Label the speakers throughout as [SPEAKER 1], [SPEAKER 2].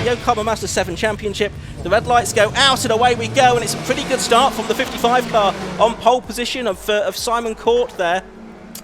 [SPEAKER 1] Yokohama Ma7da Championship. The red lights go out and away we go, and it's a pretty good start from the 55 car on pole position of Simon Court there.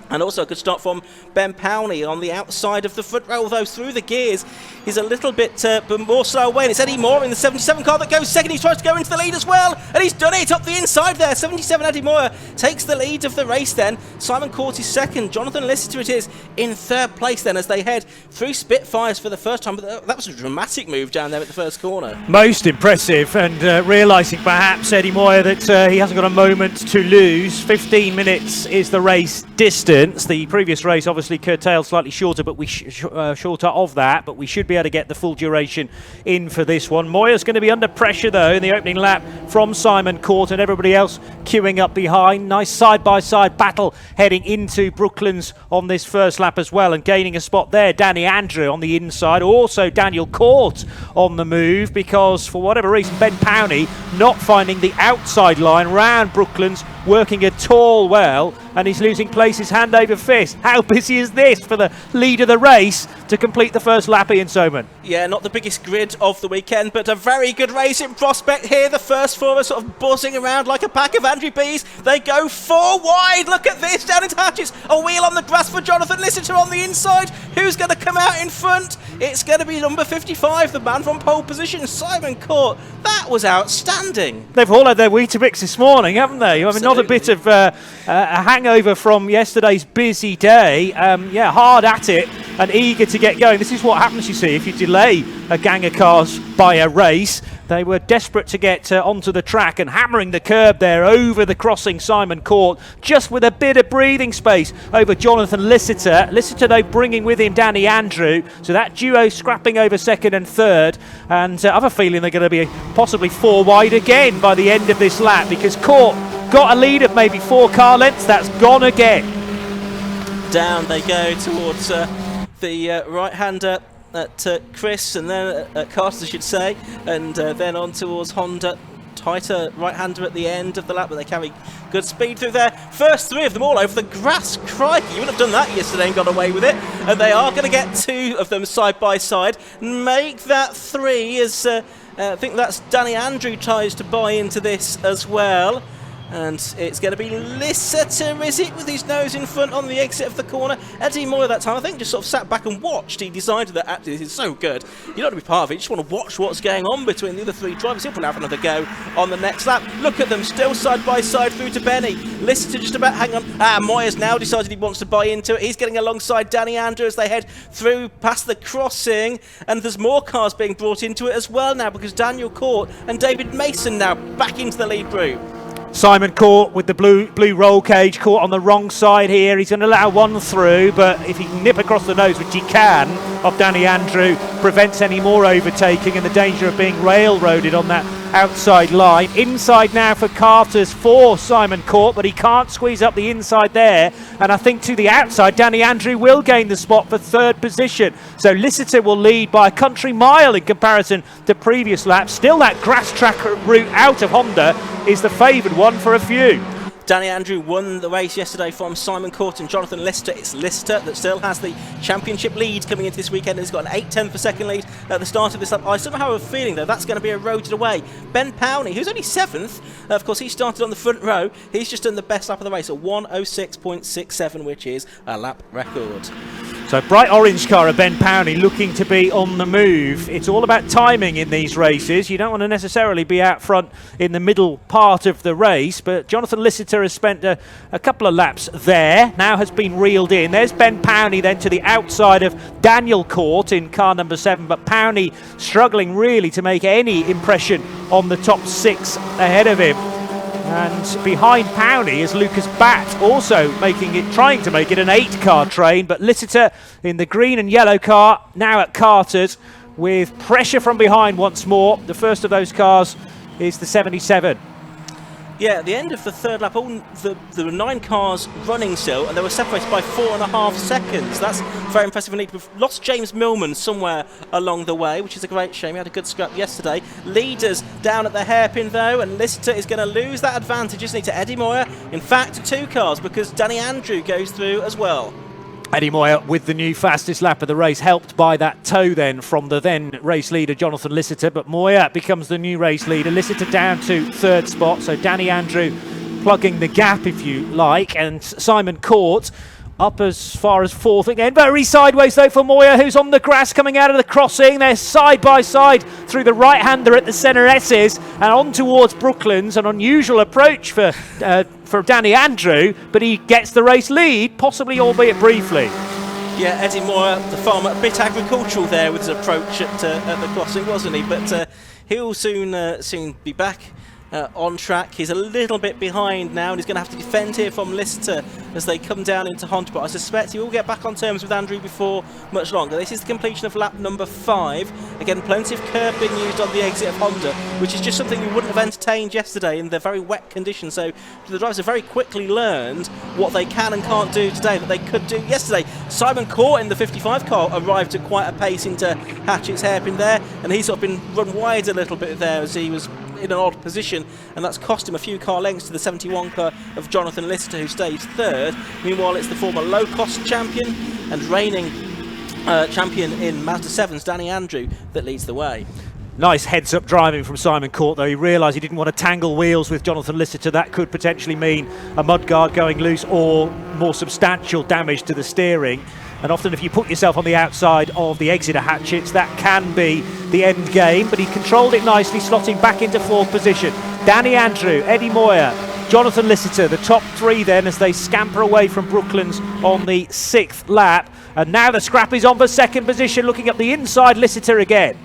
[SPEAKER 1] And also a good start from Ben Powney on the outside of the front row, although through the gears he's a little bit more slow away. And it's Eddie Moore in the 77 car that goes second. He tries to go into the lead as well, and he's done it up the inside there. 77 Eddie Moore takes the lead of the race then. Simon Court is second. Jonathan Lister it is in third place then as they head through Spitfires for the first time. But that was a dramatic move down there at the first corner.
[SPEAKER 2] Most impressive, and realising perhaps Eddie Moore that he hasn't got a moment to lose. 15 minutes is the race distance. The previous race obviously curtailed slightly shorter, but shorter of that, but we should be able to get the full duration in for this one. Moyer's going to be under pressure though in the opening lap from Simon Court and everybody else queuing up behind. Nice side-by-side battle heading into Brooklands on this first lap as well, and gaining a spot there, Danny Andrew on the inside. Also Daniel Court on the move, because for whatever reason Ben Powney not finding the outside line round Brooklands working at all well, and he's losing places hand over fist. How busy is this for the lead of the race to complete the first lap, Ian Soman?
[SPEAKER 1] Yeah, not the biggest grid of the weekend, but a very good race in prospect here. The first four are sort of buzzing around like a pack of Andrew Bees. They go four wide. Look at this, down into Hatches. A wheel on the grass for Jonathan Lister on the inside. Who's going to come out in front? It's going to be number 55, the man from pole position, Simon Court. That was outstanding.
[SPEAKER 2] They've all had their Weetabix this morning, haven't they? I mean, not a bit of a hangover from yesterday's busy day. Yeah, hard at it and eager to get going. This is what happens, you see, if you delay a gang of cars by a race. They were desperate to get onto the track and hammering the curb there over the crossing Simon Court, just with a bit of breathing space over Jonathan Lister. Lister, though, bringing with him Danny Andrew. So that duo scrapping over second and third. And I have a feeling they're going to be possibly four wide again by the end of this lap, because Court got a lead of maybe 4 car lengths. That's gone again.
[SPEAKER 1] Down they go towards the right-hander at Chris, and then at Carter, I should say, and then on towards Honda. Tighter right-hander at the end of the lap, but they carry good speed through there. First 3 of them all over the grass. Crikey, you wouldn't have done that yesterday and got away with it. And they are going to get 2 of them side by side. Make that 3 as I think that's Danny Andrew tries to buy into this as well. And it's going to be Lister, is it, with his nose in front on the exit of the corner. Eddie Moore that time, I think, just sort of sat back and watched. He decided that actually this is so good, you don't want to be part of it, you just want to watch what's going on between the other 3 drivers. He'll probably have another go on the next lap. Look at them, still side by side through to Benny. Lister just about hang on. Moyer's now decided he wants to buy into it. He's getting alongside Danny Andrew as they head through past the crossing. And there's more cars being brought into it as well now, because Daniel Court and David Mason now back into the lead group.
[SPEAKER 2] Simon Court with the blue roll cage, caught on the wrong side here. He's going to allow one through, but if he can nip across the nose, which he can, of Danny Andrew, prevents any more overtaking and the danger of being railroaded on that outside line. Inside now for Carter's for Simon Court, but he can't squeeze up the inside there, and I think to the outside Danny Andrew will gain the spot for third position. So Lister will lead by a country mile in comparison to previous laps. Still that grass track route out of Honda is the favoured one for a few.
[SPEAKER 1] Danny Andrew won the race yesterday from Simon Court and Jonathan Lister. It's Lister that still has the championship lead coming into this weekend. He's got an 8/10 per second lead at the start of this lap. I somehow have a feeling, though, that's going to be eroded away. Ben Powney, who's only 7th, of course, he started on the front row. He's just done the best lap of the race at 1:06.67, which is a lap record.
[SPEAKER 2] So bright orange car of Ben Powney looking to be on the move. It's all about timing in these races. You don't want to necessarily be out front in the middle part of the race, but Jonathan Lister has spent a couple of laps there, now has been reeled in. There's Ben Powney then to the outside of Daniel Court in car number 7, but Powney struggling really to make any impression on the top 6 ahead of him. And behind Powney is Lucas Batt, also trying to make it an 8-car train, but Lister in the green and yellow car, now at Carter's, with pressure from behind once more. The first of those cars is the 77.
[SPEAKER 1] Yeah, at the end of the third lap, there were 9 cars running still, and they were separated by 4.5 seconds. That's very impressive indeed. We've lost James Millman somewhere along the way, which is a great shame. He had a good scrap yesterday. Leaders down at the hairpin, though, and Lister is going to lose that advantage, isn't he, to Eddie Moyer? In fact, to 2 cars, because Danny Andrew goes through as well.
[SPEAKER 2] Eddie Moyer with the new fastest lap of the race, helped by that tow then from the then race leader Jonathan Lissitor, but Moyer becomes the new race leader. Lissitor down to 3rd spot, so Danny Andrew plugging the gap if you like, and Simon Court up as far as 4th again. Very sideways though for Moyer, who's on the grass coming out of the crossing. They're side by side through the right-hander at the centre S's and on towards Brooklands. An unusual approach for Danny Andrew, but he gets the race lead, possibly albeit briefly.
[SPEAKER 1] Yeah, Eddie Moyer, the farmer, a bit agricultural there with his approach at the crossing, wasn't he? But he'll soon be back on track. He's a little bit behind now, and he's going to have to defend here from Lister as they come down into Honda, but I suspect he will get back on terms with Andrew before much longer. This is the completion of lap number 5. Again, plenty of curb being used on the exit of Honda, which is just something you wouldn't have entertained yesterday in the very wet conditions. So the drivers have very quickly learned what they can and can't do today that they could do yesterday. Simon Court in the 55 car arrived at quite a pace into Hatchett's hairpin there, and he's sort of been run wide a little bit there as he was in an odd position, and that's cost him a few car lengths to the 71 car of Jonathan Lister, who stayed 3rd. Meanwhile, it's the former low-cost champion and reigning champion in Ma7da 7's Danny Andrew that leads the way.
[SPEAKER 2] Nice heads-up driving from Simon Court, though. He realised he didn't want to tangle wheels with Jonathan Lister. That could potentially mean a mudguard going loose or more substantial damage to the steering. And often if you put yourself on the outside of the exit of Hatchett's, that can be the end game. But he controlled it nicely, slotting back into 4th position. Danny Andrew, Eddie Moyer, Jonathan Lister, the top 3 then as they scamper away from Brooklands on the 6th lap. And now the scrap is on for 2nd position, looking up the inside, Lister again.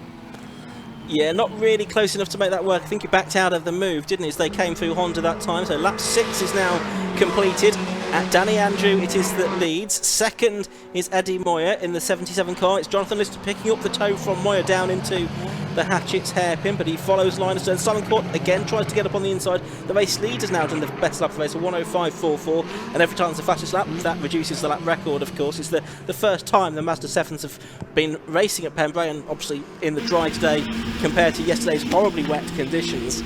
[SPEAKER 1] Yeah, not really close enough to make that work. I think he backed out of the move, didn't he, as they came through Honda that time. So lap 6 is now completed. At Danny Andrew, it is that leads. 2nd is Eddie Moyer in the 77 car. It's Jonathan Lister picking up the tow from Moyer down into the Hatchett's hairpin, but he follows line astern. Simon Court again tries to get up on the inside. The race leader's now done the best lap of the race, a 1:05.44, and every time it's the fastest lap, that reduces the lap record, of course. It's the first time the Ma7da 7s have been racing at Pembrey, and obviously in the dry today compared to yesterday's horribly wet conditions,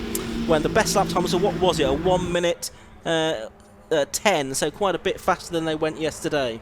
[SPEAKER 1] when the best lap time was what was it, a 1 minute 10, so quite a bit faster than they went yesterday.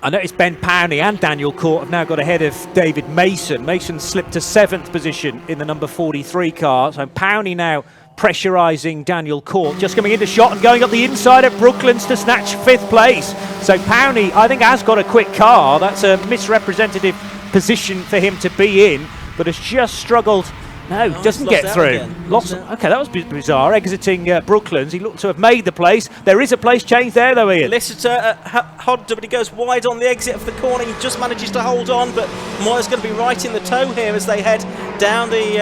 [SPEAKER 2] I noticed Ben Powney and Daniel Court have now got ahead of David Mason. Mason slipped to 7th position in the number 43 car, so Powney now pressurising Daniel Court, just coming into shot and going up the inside at Brooklands to snatch 5th place. So Powney, I think, has got a quick car. That's a misrepresentative position for him to be in, but has just struggled. No, doesn't get through. Okay, that was bizarre. Exiting Brooklands, he looked to have made the place. There is a place change there, though, Ian.
[SPEAKER 1] Lister at Honda, but he goes wide on the exit of the corner. He just manages to hold on, but Moyer's going to be right in the tow here as they head down the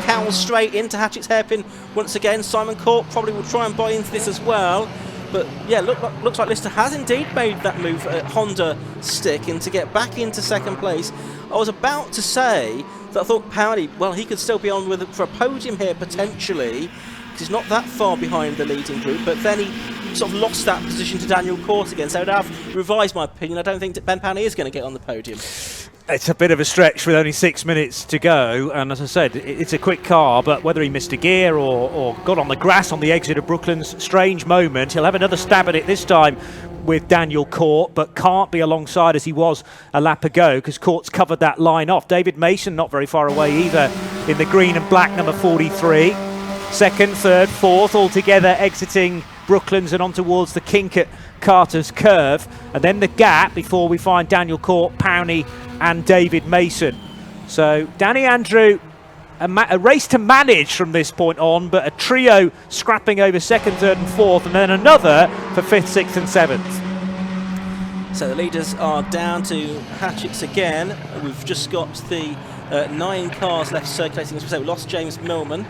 [SPEAKER 1] Cowell straight into Hatchett's hairpin once again. Simon Court probably will try and buy into this as well. But yeah, looks like Lister has indeed made that move at Honda stick and to get back into 2nd place. I was about to say that I thought Powney, well, he could still be on for a podium here potentially, because he's not that far behind the leading group, but then he sort of lost that position to Daniel Court again. So I've revised my opinion. I don't think that Ben Powney is going to get on the podium.
[SPEAKER 2] It's a bit of a stretch with only 6 minutes to go, and as I said, it's a quick car, but whether he missed a gear or got on the grass on the exit of Brooklands, strange moment. He'll have another stab at it this time with Daniel Court, but can't be alongside as he was a lap ago because Court's covered that line off. David Mason not very far away either in the green and black number 43. 2nd, 3rd, 4th all together exiting Brooklands and on towards the kink at Carter's Curve, and then the gap before we find Daniel Court, Powney and David Mason. So Danny Andrew, a race to manage from this point on, but a trio scrapping over 2nd, 3rd and 4th, and then another for 5th, 6th and 7th.
[SPEAKER 1] So the leaders are down to Hatchett's again. We've just got the 9 cars left circulating, as we say. We lost James Millman,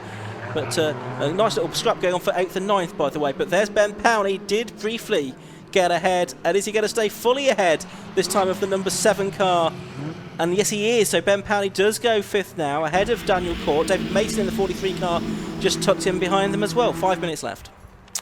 [SPEAKER 1] but a nice little scrap going on for 8th and 9th, by the way. But there's Ben Powney, did briefly get ahead, and is he going to stay fully ahead this time of the number 7 car? And yes, he is. So Ben Powney does go 5th now, ahead of Daniel Court. David Mason in the 43 car just tucked in behind them as well. 5 minutes left.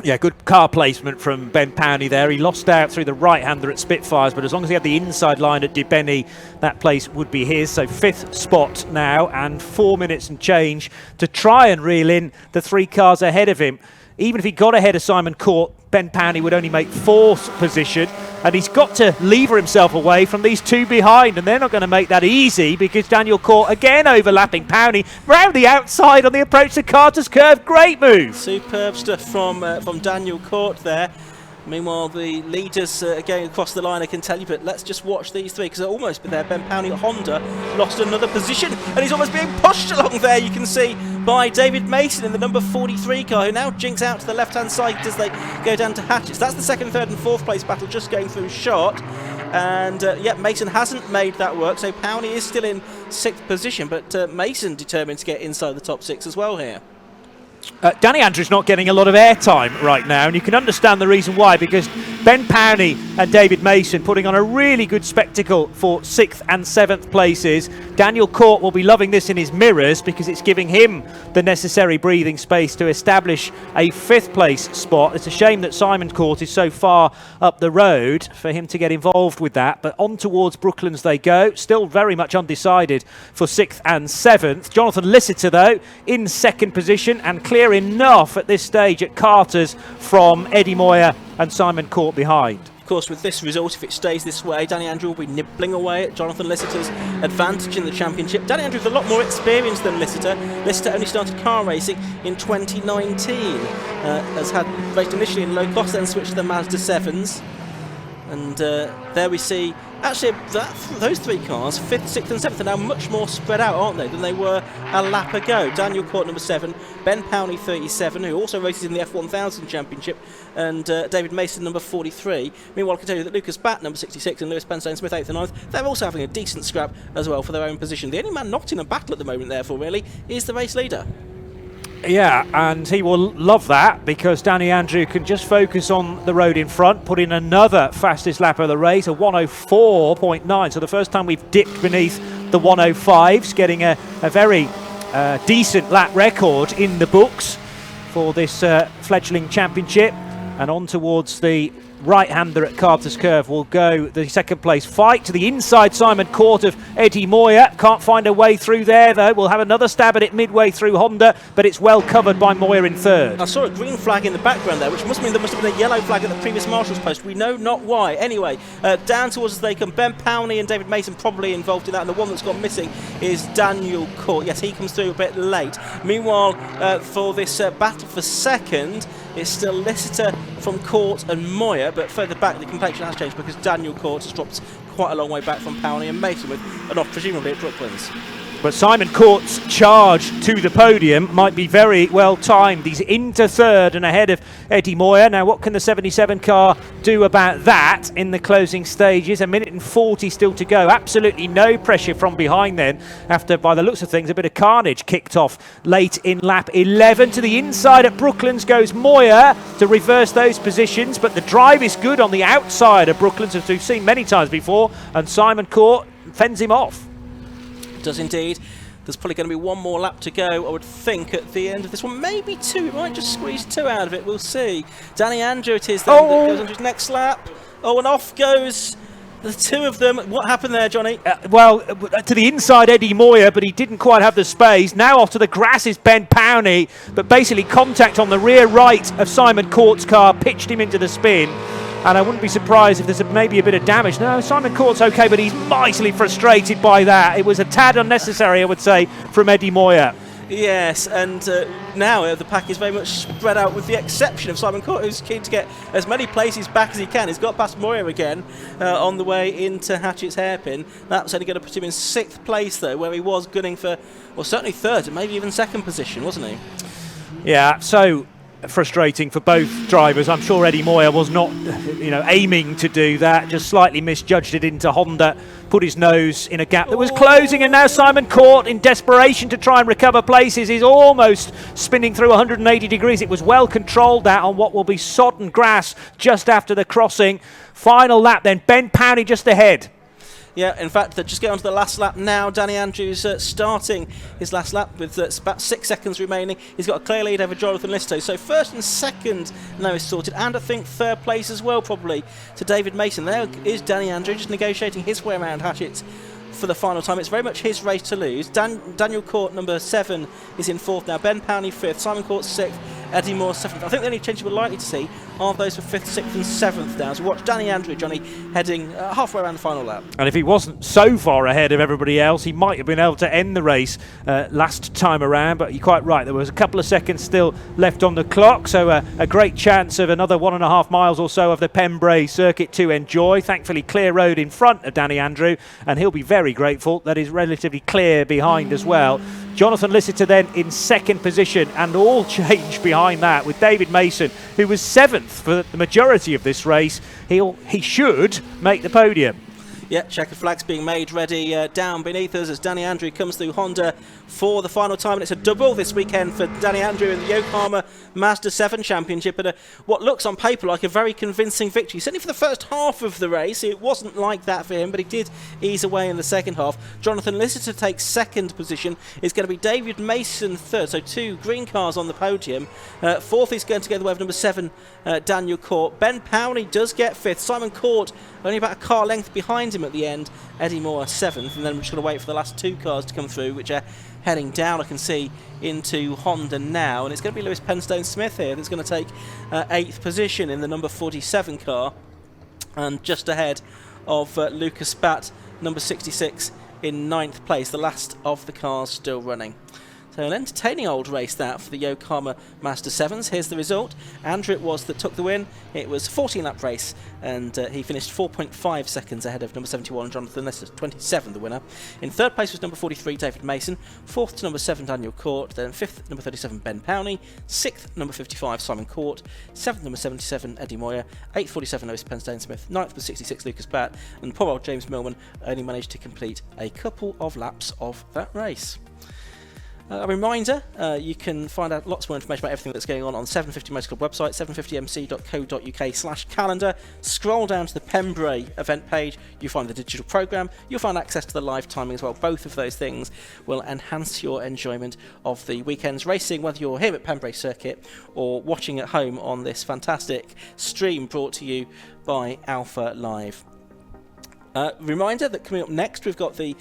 [SPEAKER 2] Yeah, good car placement from Ben Powney there. He lost out through the right-hander at Spitfires, but as long as he had the inside line at Dibeni, that place would be his. So 5th spot now, and 4 minutes and change to try and reel in the 3 cars ahead of him. Even if he got ahead of Simon Court, Ben Powney would only make 4th position, and he's got to lever himself away from these two behind, and they're not going to make that easy because Daniel Court again overlapping Powney round the outside on the approach to Carter's Curve. Great move.
[SPEAKER 1] Superb stuff from Daniel Court there. Meanwhile, the leaders are going across the line, I can tell you, but let's just watch these three because they're almost there. Ben Powney at Honda lost another position, and he's almost being pushed along there, you can see, by David Mason in the number 43 car, who now jinks out to the left-hand side as they go down to Hatchets. That's the second, third and fourth place battle just going through shot. And yeah, Mason hasn't made that work, so Powney is still in 6th position, but Mason determined to get inside the top 6 as well here.
[SPEAKER 2] Danny Andrews not getting a lot of airtime right now, and you can understand the reason why, because Ben Powney and David Mason putting on a really good spectacle for 6th and 7th places. Daniel Court will be loving this in his mirrors because it's giving him the necessary breathing space to establish a 5th place spot. It's a shame that Simon Court is so far up the road for him to get involved with that, but on towards Brooklands they go, still very much undecided for 6th and 7th. Jonathan Lissitter though in 2nd position, and clear enough at this stage at Carter's from Eddie Moyer and Simon Court behind.
[SPEAKER 1] Of course, with this result, if it stays this way, Danny Andrew will be nibbling away at Jonathan Lissiter's advantage in the championship. Danny Andrew with a lot more experience than Lissitter. Lissitter only started car racing in 2019. Has had raced initially in low cost, then switched to the Ma7da 7s. And there we see, actually, those three cars, 5th, 6th and 7th, are now much more spread out, aren't they, than they were a lap ago. Daniel Court, number 7, Ben Powney, 37, who also races in the F1000 Championship, and David Mason, number 43. Meanwhile, I can tell you that Lucas Batt, number 66, and Lewis Penstone-Smith, 8th and 9th, they're also having a decent scrap as well for their own position. The only man not in a battle at the moment, therefore, really, is the race leader.
[SPEAKER 2] Yeah, and he will love that because Danny Andrew can just focus on the road in front, put in another fastest lap of the race, a 104.9. So the first time we've dipped beneath the 105s, getting a very decent lap record in the books for this fledgling championship. And on towards the right-hander at Carter's Curve will go the 2nd place fight to the inside Simon Court of Eddie Moyer. Can't find a way through there though. We'll have another stab at it midway through Honda, but it's well covered by Moyer in 3rd.
[SPEAKER 1] I saw a green flag in the background there, which must mean there must have been a yellow flag at the previous marshal's post. We know not why. Anyway, down towards as they come, Ben Powney and David Mason probably involved in that, and the one that's gone missing is Daniel Court. Yes, he comes through a bit late. Meanwhile, for this battle for 2nd, it's still Lissitter from Court and Moyer, but further back the complexion has changed because Daniel Court has dropped quite a long way back from Powney and Mason with an off presumably at Brooklands.
[SPEAKER 2] But Simon Court's charge to the podium might be very well timed. He's into 3rd and ahead of Eddie Moyer. Now what can the 77 car do about that in the closing stages? 1:40 still to go. Absolutely no pressure from behind then after, by the looks of things, a bit of carnage kicked off late in lap 11. To the inside at Brooklands goes Moyer to reverse those positions, but the drive is good on the outside of Brooklands, as we've seen many times before, and Simon Court fends him off.
[SPEAKER 1] Does indeed. There's probably going to be one more lap to go, I would think, at the end of this one. Maybe 2. We might just squeeze 2 out of it. We'll see. Danny Andrew it is then that goes on to his next lap. Oh, and off goes the 2 of them. What happened there, Johnny?
[SPEAKER 2] Well, to the inside Eddie Moyer, but he didn't quite have the space. Now off to the grass is Ben Powney, but basically contact on the rear right of Simon Court's car pitched him into the spin. And I wouldn't be surprised if there's maybe a bit of damage. No, Simon Court's okay, but he's mightily frustrated by that. It was a tad unnecessary, I would say, from Eddie Moyer.
[SPEAKER 1] Yes, and now the pack is very much spread out with the exception of Simon Court, who's keen to get as many places back as he can. He's got past Moyer again on the way into Hatchett's hairpin. That's only going to put him in 6th place, though, where he was gunning for, well, certainly 3rd and maybe even 2nd position, wasn't he?
[SPEAKER 2] Yeah, so frustrating for both drivers. I'm sure Eddie Moyer was not, aiming to do that, just slightly misjudged it into Honda, put his nose in a gap that was closing, and now Simon Court, in desperation to try and recover places, is almost spinning through 180 degrees. It was well controlled that on what will be sodden grass just after the crossing. Final lap then, Ben Powney just ahead.
[SPEAKER 1] Yeah, in fact, just get on to the last lap now. Danny Andrews starting his last lap with about 6 seconds remaining. He's got a clear lead over Jonathan Lissitter. So 1st and 2nd now is sorted, and I think 3rd place as well, probably, to David Mason. There is Danny Andrews just negotiating his way around Hatchett for the final time. It's very much his race to lose. Daniel Court, number 7, is in 4th now. Ben Powney 5th. Simon Court 6th. Eddie Moore 7th. I think the only changes we're likely to see are those for 5th, 6th and 7th now. So watch Danny Andrew, Johnny, heading halfway around the final lap.
[SPEAKER 2] And if he wasn't so far ahead of everybody else, he might have been able to end the race last time around, but you're quite right, there was a couple of seconds still left on the clock, so a great chance of another 1.5 miles or so of the Pembrey circuit to enjoy. Thankfully clear road in front of Danny Andrew, and he'll be very grateful that is relatively clear behind as well. Jonathan Lister then in 2nd position, and all change behind that with David Mason, who was 7th for the majority of this race. He should make the podium.
[SPEAKER 1] Yeah, checkered flags being made ready down beneath us as Danny Andrew comes through Honda for the final time, and it's a double this weekend for Danny Andrew in the Yokohama Ma7da 7 Championship, and what looks on paper like a very convincing victory. Certainly for the first half of the race, it wasn't like that for him, but he did ease away in the second half. Jonathan Lister takes 2nd position. It's going to be David Mason 3rd, so 2 green cars on the podium. 4th is going to go the way of number 7, Daniel Court. Ben Powney does get 5th. Simon Court only about a car length behind him at the end. Eddie Moore 7th, and then we're just going to wait for the last 2 cars to come through, which are heading down, I can see, into Honda now, and it's going to be Lewis Penstone Smith here that's going to take 8th position in the number 47 car, and just ahead of Lucas Batt, number 66, in 9th place, the last of the cars still running. So an entertaining old race that for the Yokohama Ma7da 7s. Here's the result. Andrew it was that took the win. It was a 14-lap race, and he finished 4.5 seconds ahead of number 71, Jonathan Lister, 27 the winner. In 3rd place was number 43, David Mason. 4th to number 7, Daniel Court. Then 5th, number 37, Ben Powney. 6th, number 55, Simon Court. 7th, number 77, Eddie Moyer. 8th, 47, Lewis Penstone Smith. 9th was 66, Lucas Batt. And poor old James Millman only managed to complete a couple of laps of that race. A reminder, you can find out lots more information about everything that's going on the 750 Motor Club website, 750mc.co.uk/calendar. Scroll down to the Pembrey event page, you'll find the digital programme, you'll find access to the live timing as well. Both of those things will enhance your enjoyment of the weekend's racing, whether you're here at Pembrey Circuit or watching at home on this fantastic stream brought to you by Alpha Live. Reminder that coming up next we've got the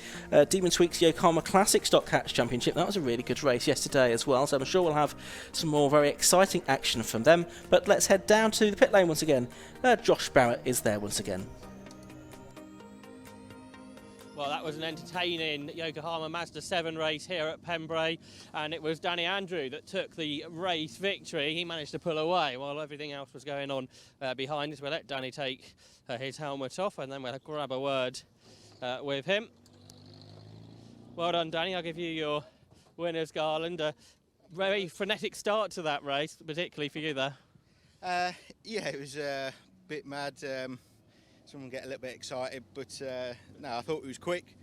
[SPEAKER 1] Demon Tweaks Yokohama Classic Stock Catch Championship. That was a really good race yesterday as well, so I'm sure we'll have some more very exciting action from them. But let's head down to the pit lane once again. Josh Barrett is there once again.
[SPEAKER 3] Well, that was an entertaining Yokohama Ma7da 7 race here at Pembrey, and it was Danny Andrew that took the race victory. He managed to pull away while everything else was going on behind us. We'll let Danny take his helmet off, and then we'll grab a word with him. Well done, Danny. I'll give you your winner's garland. A very frenetic start to that race, particularly for you there.
[SPEAKER 4] Yeah, it was a bit mad. Someone get a little bit excited, but no, I thought it was quick,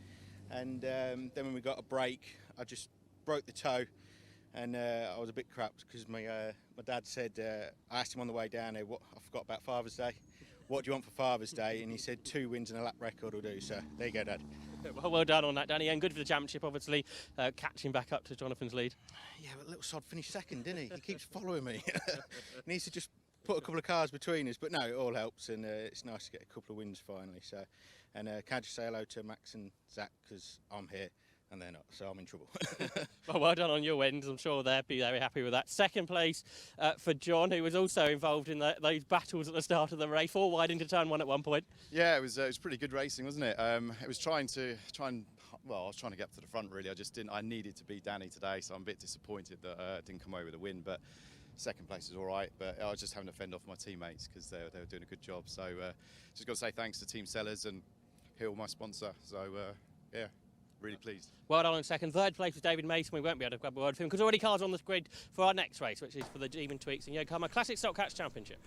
[SPEAKER 4] and then when we got a break, I just broke the toe, and I was a bit crapped because my dad said, I asked him on the way down here, I forgot about Father's Day, what do you want for Father's Day? And he said 2 wins and a lap record will do, so there you go, Dad.
[SPEAKER 3] Well done on that, Danny, and good for the championship, obviously, catching back up to Jonathan's lead.
[SPEAKER 4] Yeah, but little sod finished 2nd, didn't he? He keeps following me. He needs to just put a couple of cars between us, but no, it all helps, and it's nice to get a couple of wins finally. So, and can I just say hello to Max and Zach, because I'm here and they're not, so I'm in trouble.
[SPEAKER 3] Well done on your wins. I'm sure they'll be very happy with that. 2nd place for John, who was also involved in those battles at the start of the race. 4 wide into turn 1 at one point.
[SPEAKER 5] Yeah, it was pretty good racing, wasn't it? It was I was trying to get up to the front really. I needed to beat Danny today, so I'm a bit disappointed that I didn't come away with a win. But 2nd place is all right, but I was just having to fend off my teammates because they were doing a good job. So just got to say thanks to Team Sellers and Hill, my sponsor. So yeah, really pleased.
[SPEAKER 3] Well done on 2nd. 3rd place was David Mason. We won't be able to grab a word from him because already cars on the grid for our next race, which is for the Demon Tweaks and Yokohama Classic Stock Catch Championship.